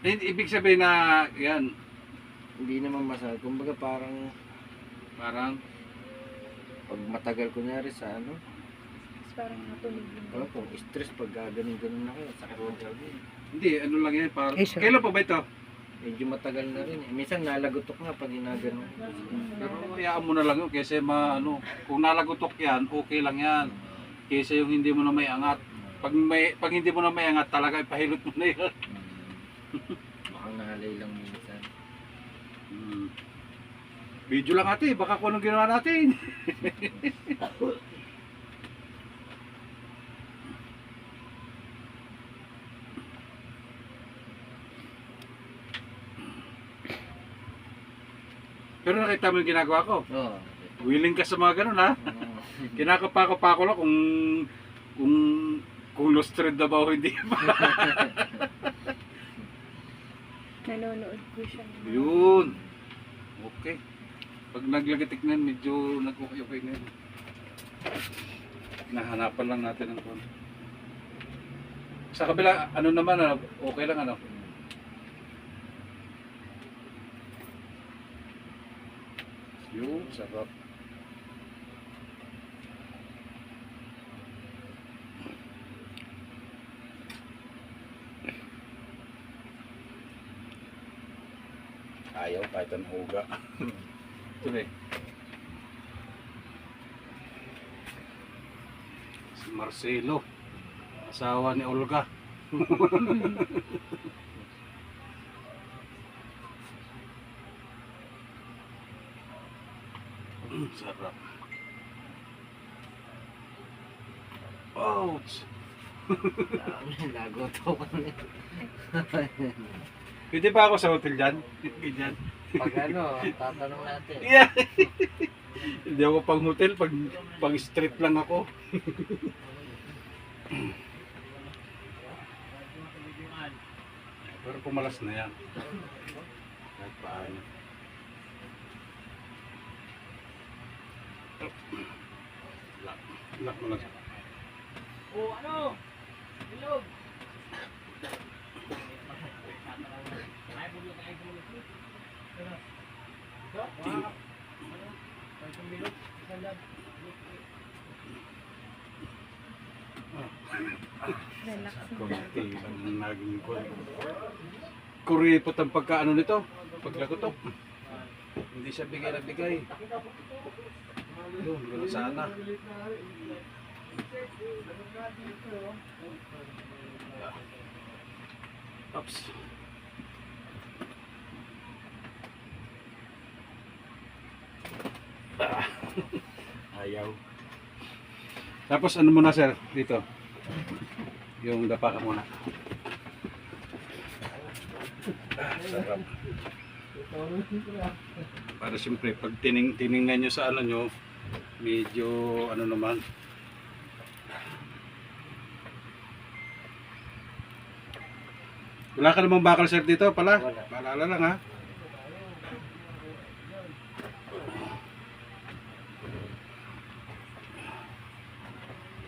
Ibig sabihin na, yan, Hindi naman masakit. Kumbaga parang parang, pag matagal kunyari sa ano, Tapos parang natunog oh, yung kung stress pag ganun-ganun na kayo, sakit ng tiyan. hindi, ano lang yan, parang, Eh, sir. kailan pa ba ito? Medyo matagal na rin. Minsan nalagutok nga pag ginagano. Pero hayaan mo na lang yun, kasi kung nalagutok yan, okay lang yan. Kaysa yung hindi mo na may angat. Pag hindi mo na may angat, talaga ipahilot mo na yan. Baka nahalay lang minsan. Video lang ate, baka kung anong ginawa natin. Pero nakita mo yung ginagawa ko. Oo. Willing ka sa mga ganun ha. Kinakapa ko lang kung kung lost thread na ba o hindi pa. nanonood ko siya. Yun. Okay. Pag naglagatik na yun, medyo nag-okay na yun. Hinahanapan lang natin ng konti. Sa kabila, ano naman, okay lang ano. Yun, sarap. Ayaw kahit ang huga. Ito eh. Si Marcelo, asawa ni Olga. Sarap. Ouch! Nagutok ko na. Pwede ba ako sa hotel dyan? Ganyan. Pag ano, tatanong natin. Yeah. Hindi ako pang hotel, pag street lang ako. Pero pumalas na yan. Kahit paano. Lock mo lang siya. Oh, ano? Bilog. Relax na. Kunti lang naging ko. Kuripot ang pagkaano nito. Paglagotok. Hindi siya bigay na bigay. Yun, gano'n sana. Oops. Ah. Ayaw. Tapos ano muna sir dito? Yung dapa ka muna. Sarap. Para siyempre pag tiningnan nyo sa ano nyo, medyo ano naman. Wala ka namang bakal sir dito pala? Wala. Paalala lang ha.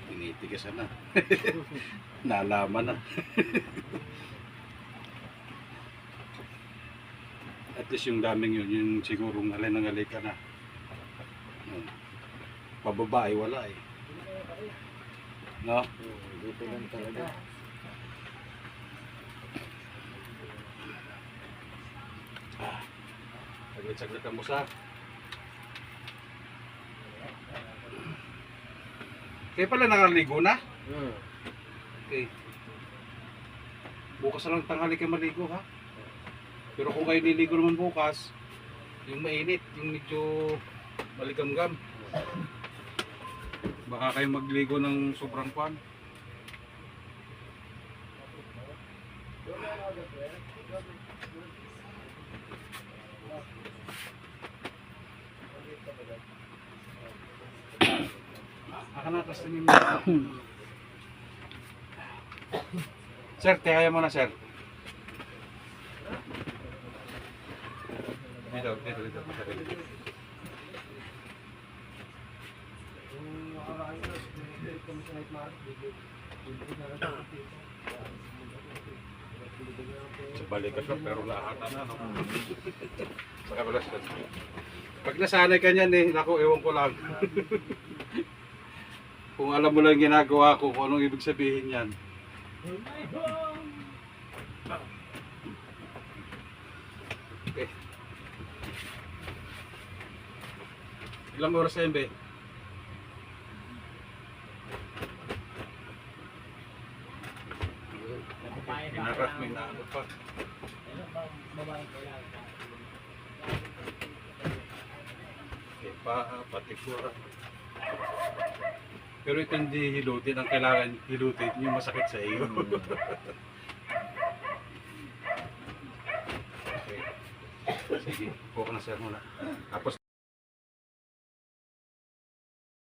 Tinitigasan na. Nalaman na. At least yung daming yun, yung sigurong halay ka na. Pababa ay wala eh. No? Dito lang talaga. Saglit-saglit ang musa. Kaya pala nakaligo na? Okay. Bukas na lang tanghali kayo maligo ha? Pero kung kayo niligo naman bukas, yung mainit, yung medyo maligamgam. Baka kayo magligo ng sobrang kwan. Nakanatas na yung Sir, tihaya mo na sir. Dito. Sa balikas lang, pero lahatan na, no? Sa kabilas ka. Pag nasanay ka niyan eh, naku, ewan ko lang. Kung alam mo lang yung ginagawa ko, kung anong ibig sabihin yan. Okay. Ilang oras na yun, be? Pinaras, may naano pa. Okay, pati ko. Pero ito hindi hilutin, ang kailangan hilutin yung masakit sa iyo. Okay. Sige, buka na sir muna. Tapos